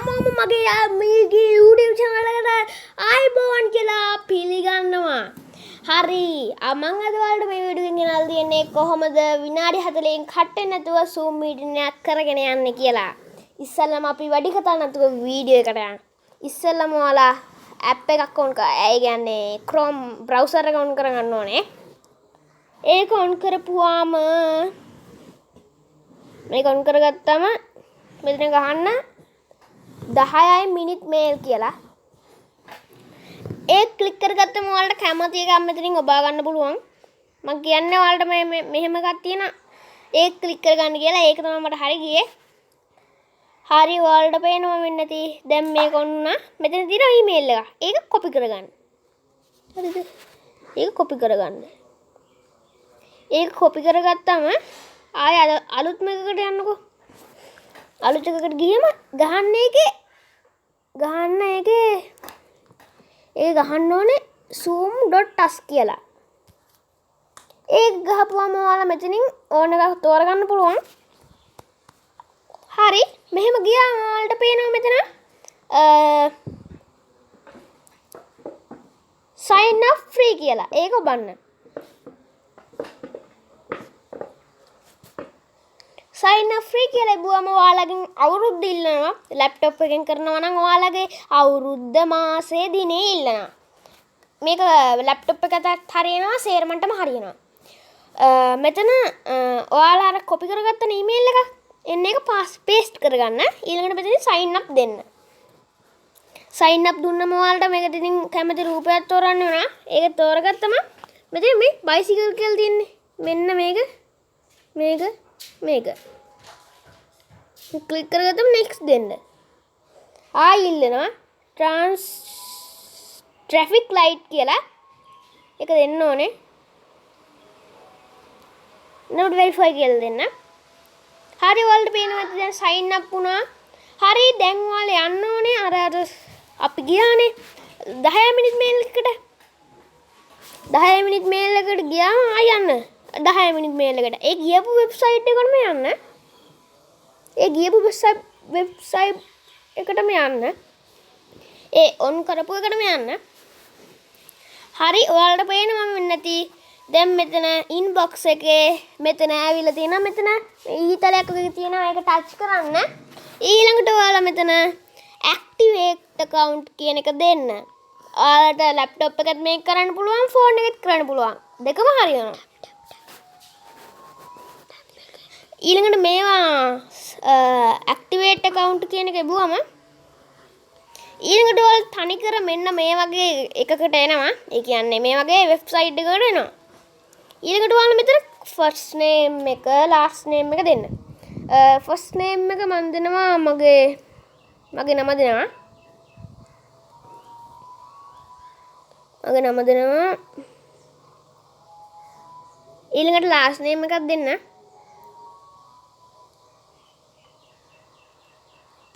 හැමෝම මගේ YouTube channel එකට ආයිබෝවන් කියලා පිළිගන්නවා. හරි. මම අද ඔයාලට මේ වීඩියෝ එකෙන් ගෙනල්ලා තියන්නේ කොහොමද විනාඩි 40න් කට්ටෙන් නැතුව Zoom meeting එකක් කරගෙන යන්නේ කියලා. ඉස්සෙල්ලාම අපි වැඩි කතා නැතුව වීඩියෝ එකට යන්න. ඉස්සෙල්ලාම ඔයාලා app එකක් on කරා. ඒ කියන්නේ Chrome browser එක on කරගන්න ඕනේ. ඒක on කරපුවාම මේක on කරගත්තාම මෙතන ගහන්න 10යි මිනිත් මේල් කියලා. ඒක ක්ලික් කරගත්තම ඔයාලට කැමති එකක් මෙතනින් ඔබා ගන්න පුළුවන්. මම කියන්නේ ඔයාලට මෙහෙම එකක් තියෙනවා. ඒක ක්ලික් කරගන්න කියලා. ඒක තමයි මට හරි ගියේ. හරි ඔයාලට පේනවා වෙන්නේ නැති. දැන් මේක ඔන්න මෙතන තියෙන ඊමේල් එක. ඒක කොපි කරගන්න. හරිද? ඒක කොපි කරගන්න. ඒක කොපි කරගත්තම ආය අලුත්ම එකකට යන්නකෝ. අලුත් එකකට ගියම ගහන්න ඕනේ zoom.us කියලා. ඒක ගහපුවම ඔයාලා මෙතනින් ඕන එකක් තෝරගන්න පුළුවන්. හරි මෙහෙම ගියාම ඔයාලට පේනවා මෙතන sign up free කියලා. ඒක ඔබන්න. sign up free කියලා බුවම ඔයාලගෙන් අවුරුද්ද ඉල්ලනවා. ලැප්ටොප් එකෙන් කරනවා නම් ඔයාලගේ අවුරුද්ද මාසේ දිනේ ඉල්ලනවා. මේක ලැප්ටොප් එකකට හරියනවා සේරමන්ටම හරියනවා. මෙතන ඔයාලා අර කොපි කරගත්ත ඊමේල් එක එන්න එක පේස්ට් කරගන්න. ඊළඟට මෙතන sign up දෙන්න. sign up දුන්නම ඔයාලට මේකට ඉතින් කැමති රූපයක් තෝරන්න වෙනවා. ඒක තෝරගත්තම මෙතන මේ බයිසිකල් කියලා තියෙන්නේ. මෙන්න මේක ක්ලික් කරගත්තම next දෙන්න. ආයි ඉල්ලනවා traffic light කියලා. ඒක දෙන්න ඕනේ. not verify කියලා දෙන්න. හරි ඔයාලට පේනවා දැන් sign up වුණා. හරි දැන් ඔයාලා යන්න ඕනේ අර අපි ගියානේ 10 මිනිත් මේල් එකකට. 10 මිනිත් මේල් එකට ගියාම ආයි යන්න. 10 මිනිත් මේල් එකට. ඒ ගියපු වෙබ්සයිට් එකකටම යන්න. වෙබ්සයිට් එකටම යන්න. ඒ ඔන් කරපු එකටම යන්න. හරි ඔයාලට පේනවා මම නැති. දැන් මෙතන inbox එකේ මෙතන ඇවිල්ලා තියෙනවා. මෙතන ඊතලයක් වගේ තියෙනවා. ඒක ටච් කරන්න. ඊළඟට ඔයාලා මෙතන activate account කියන එක දෙන්න. ඔයාලට laptop එකත් මේක කරන්න පුළුවන්, phone එකත් කරන්න පුළුවන්. දෙකම හරියනවා. ඊළඟට මේවා activate account කියන එක එබුවම ඊළඟට ඔයාලා තනිකර මෙන්න මේ වගේ එකකට එනවා. ඒ කියන්නේ මේ වගේ වෙබ්සයිට් එකකට එනවා. ඊළඟට ඔයාලා මෙතන first name එක last name එක දෙන්න. first name එක මම දෙනවා මගේ නම දෙනවා. ඊළඟට last name එකක් දෙන්න.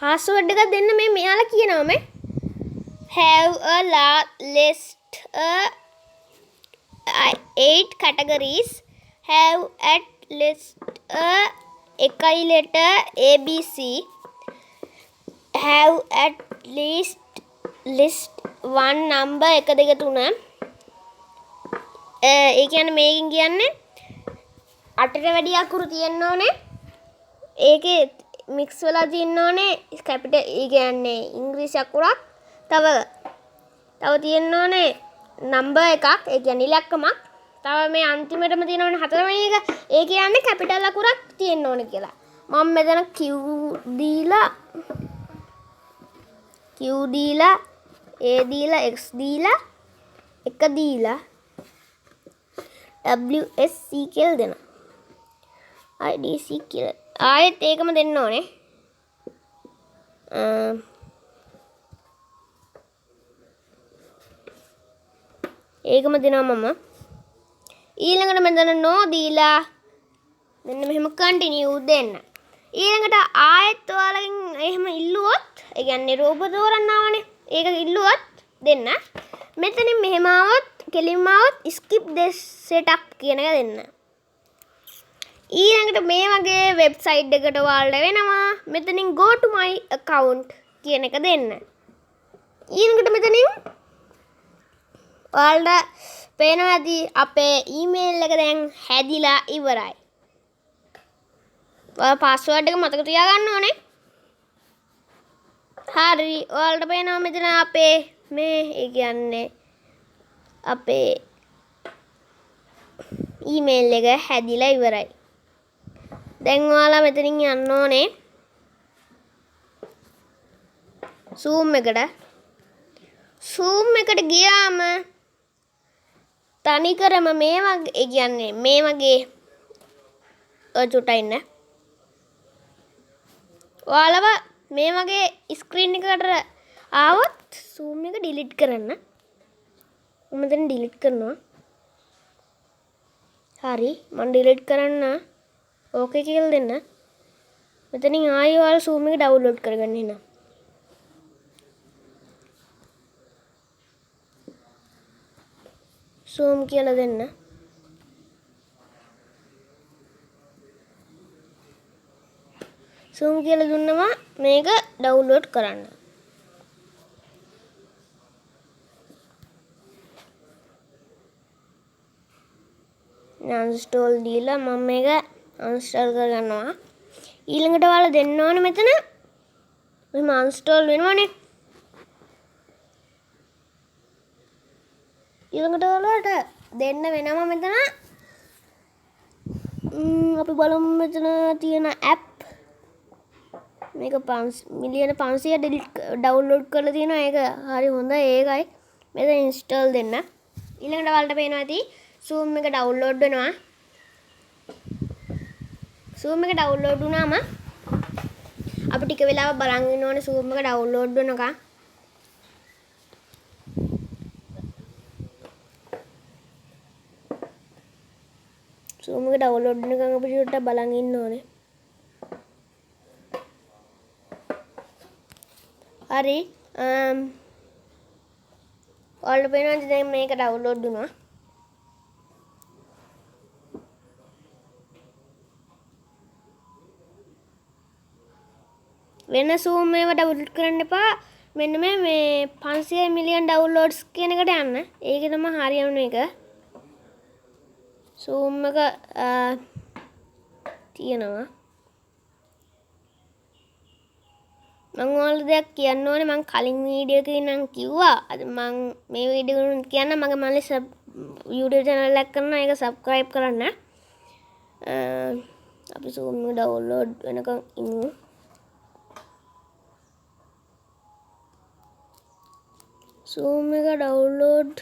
password එක දෙන්න. මේ මෙයාලා කියනවා මේ have a list 8 categories, have at least එකයි letter abc, have at least list one number 1 2 3. ඒ කියන්නේ මේකෙන් කියන්නේ 8ට වැඩි අකුරු තියෙන්න ඕනේ. ඒකේ මික්ස් වෙලා තියෙන්න ඕනේ කැපිටල්. ඒ කියන්නේ ඉංග්‍රීසි අකුරක් තව තියෙන්න ඕනේ නම්බර් එකක්. ඒ කියන්නේ ඉලක්කමක්. තව මේ අන්තිමටම තියෙනවනේ 4 වෙනි එක. ඒ කියන්නේ කැපිටල් අකුරක් තියෙන්න ඕනේ කියලා. මම මෙතන Q දීලා A දීලා X දීලා 1 දීලා WSC කියලා දෙනවා. IDC කියලා. ආයෙත් ඒකම දෙන්න ඕනේ. ඒකම දෙනවා මම. ඊළඟට මෙතන no දීලා මෙන්න මෙහෙම continue දෙන්න. ඊළඟට ආයෙත් ඔයාලගෙන් එහෙම ඉල්ලුවොත් ඒ කියන්නේ රූප තෝරන්නවනේ. ඒක ඉල්ලුවොත් දෙන්න. මෙතනින් මෙහෙම આવොත් කෙලින්ම આવොත් skip this setup කියන එක දෙන්න. ඊළඟට මේ වගේ වෙබ්සයිට් එකකට ඔයාලට වෙනවා මෙතනින් go to my account කියන එක දෙන්න. ඊළඟට මෙතනින් ඔයාලට පේනවා ඇති අපේ ඊමේල් එක දැන් හැදිලා ඉවරයි. ඔයාලා පාස්වර්ඩ් එක මතක තියාගන්න ඕනේ. හරි ඔයාලට පේනවා මෙතන අපේ මේ ඒ කියන්නේ අපේ ඊමේල් එක හැදිලා ඉවරයි. දැන් ඔයාලා මෙතනින් යන්න ඕනේ Zoom එකට. Zoom එකට ගියාම තනිකරම මේ වගේ ඒ කියන්නේ මේ වගේ චුට්ටක් ඉන්න. ඔයාලව මේ වගේ ස්ක්‍රීන් එකකට ආවොත් Zoom එක ඩිලීට් කරන්න. මම දැන් ඩිලීට් කරනවා. හරි මම ඩිලීට් කරන්න. ඕකේ කියලා දෙන්න. මෙතනින් ආයෙ ඔයාලා Zoom එක ඩවුන්ලෝඩ් කරගන්න එන්න. Zoom කියලා දෙන්න. Zoom කියලා දුන්නම මේක ඩවුන්ලෝඩ් කරන්න. uninstall දීලා මම මේක uninstall කරගන්නවා. ඊළඟට ඔයාලා දෙන්න ඕනේ මෙතන මෙහෙම uninstall වෙනවනේ. ඊළඟට ඔයාලට දෙන්න වෙනවා මෙතන අපි බලමු මෙතන තියෙන app මේක 500 ඩවුන්ලෝඩ් කරලා තියෙනවා. ඒක හරි හොඳයි. ඒකයි මෙතන install දෙන්න. ඊළඟට ඔයාලට පේනවා ඇති Zoom එක ඩවුන්ලෝඩ් වෙනවා. Zoom එක ඩවුන්ලෝඩ් වුණාම අපි ටික වෙලාවක් බලන් ඉන්න ඕනේ Zoom එක ඩවුන්ලෝඩ් වෙනකන්. Zoom එක ඩවුන්ලෝඩ් වෙනකන් අපි ටිකක් බලන් ඉන්න ඕනේ. හරි ඔයාලට පේනවද දැන් මේක ඩවුන්ලෝඩ් වුණා. වෙන Zoom ඒවා ඩවුන්ලෝඩ් කරන්න එපා. මෙන්න මේ 500 මිලියන් ඩවුන්ලෝඩ්ස් කියන එකට යන්න. ඒකේ තමයි හරියම එක. Zoom එක තියෙනවා. මම ඔයාලට දෙයක් කියන්න ඕනේ. මම කලින් වීඩියෝ එකේ නම් කිව්වා. අද මම මේ වීඩියෝ එක කියන්න මගේ මල්ලි YouTube channel එක කරනවා. ඒක subscribe කරන්න. අපි Zoom එක ඩවුන්ලෝඩ් වෙනකන් ඉමු. Zoom එක ඩවුන්ලෝඩ්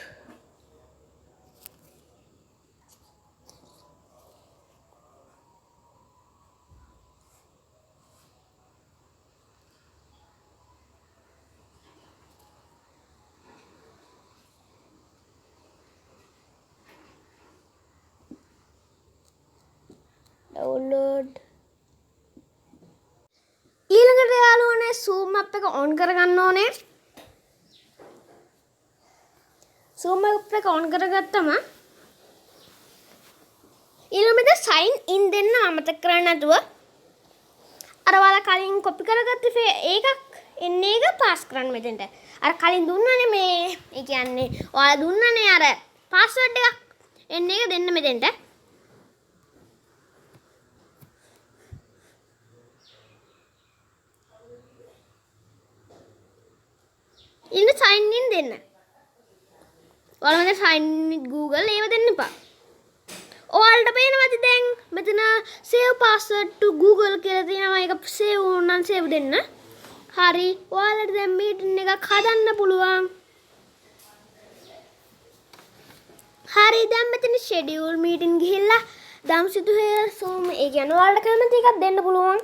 ඊළඟට යාළුවනේ Zoom app එක on කරගන්න ඕනේ. Zoom app එක on කරගත්තම ඊළඟට sign in දෙන්න අමතක කරන්න නැතුව අර ඔයාලා කලින් copy කරගත්ත ඒකක් එන්නේ එක pass කරන්න මෙතෙන්ට. අර කලින් දුන්නනේ මේ ඒ කියන්නේ ඔයාලා දුන්නනේ අර password එකක් එන්නේ එක දෙන්න මෙතෙන්ට. ඉන්න sign in දෙන්න. ඔයාලා මට sign in with Google ඒව දෙන්න එපා. ඔයාලට පේනවද දැන් මෙතන save password to Google කියලා තියෙනවා. ඒක save වුණාම save දෙන්න. හරි. ඔයාලට දැන් meeting එකක් හදන්න පුළුවන්. හරි දැන් මෙතන schedule meeting ගිහිල්ලා දම්සිතු හේ Zoom ඒ කියන්නේ ඔයාලට කැමති එකක් දෙන්න පුළුවන්.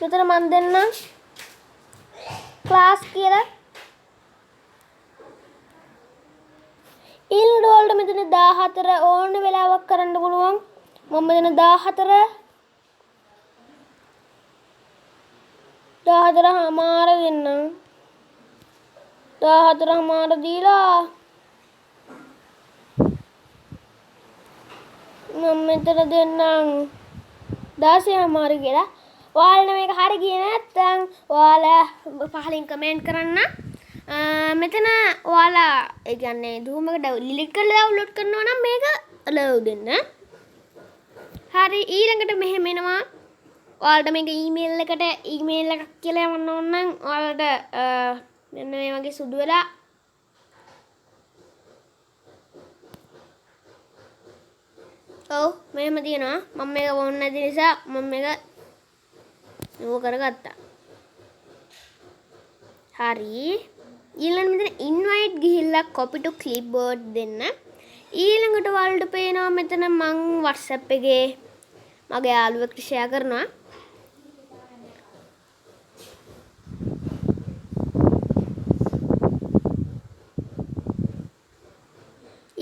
මෙතන මම දෙන්නම් class කියලා. ඊළඟට ඔයාලට මෙතන 14 ඕන වෙලාවක් කරන්න පුළුවන්. මම මෙතන 14 දෙන්නම්. 14 දීලා මම මෙතන දෙන්නම් 16 කියලා. ඔයාලට මේක හරි ගියේ නැත්නම් ඔයාලා පහලින් කමෙන්ට් කරන්න. මෙතන ඔයාලා ඒ කියන්නේ Zoom එක ඩිලීට් කරලා ඩවුන්ලෝඩ් කරනවා නම් මේක allow දෙන්න. හරි ඊළඟට මෙහෙම එනවා. ඔයාලට මේක ඊමේල් එකක් කියලා යවන්න ඕන නම් ඔයාලට මෙන්න මේ වගේ සුදු වෙලා ඔව් මෙහෙම තියෙනවා. මම මේක වොන්න නැති නිසා මම මේක නෝ කරගත්තා. හරි ඊළඟට මෙතන invite ගිහිල්ලා copy to clipboard දෙන්න. ඊළඟට ඔයාලට පේනවා මෙතන මං WhatsApp එකේ මගේ යාළුවෙක්ට share කරනවා.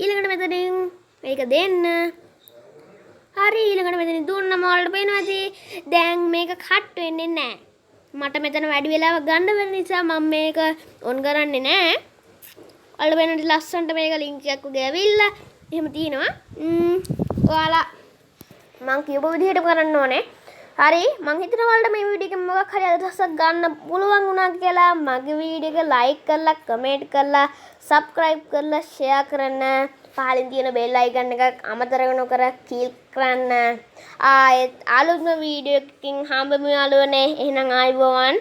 ඊළඟට මෙතනින් මේක දෙන්න. හරි ඊළඟට මෙතනින් දුන්නම ඔයාලට පේනවා ඇති දැන් මේක කට් වෙන්නේ නැහැ. මට මෙතන වැඩි වෙලාවක් ගන්න වෙන නිසා මම මේක ඔන් කරන්නේ නැහැ. ඔයාලට වෙන ලස්සනට මේක ලින්ක් එකක් වගේ ඇවිල්ලා එහෙම තියෙනවා. ඔයාලා මං කියපු විදිහටම කරන්න ඕනේ. හරි මං හිතනවා ඔයාලට මේ වීඩියෝ එකෙන් මොකක් හරි අදහසක් ගන්න පුළුවන් වුණා කියලා. මගේ වීඩියෝ එක ලයික් කරලා කමෙන්ට් කරලා සබ්ස්ක්‍රයිබ් කරලා ෂෙයා කරන්න. පහලින් තියෙන බෙල් අයිකන් එකක් අමතක නොකර ක්ලික් කරන්න. ආයෙත් අලුත්ම වීඩියෝ එකකින් හම්බෙමු යාළුවනේ. එහෙනම් ආයිබෝවන්.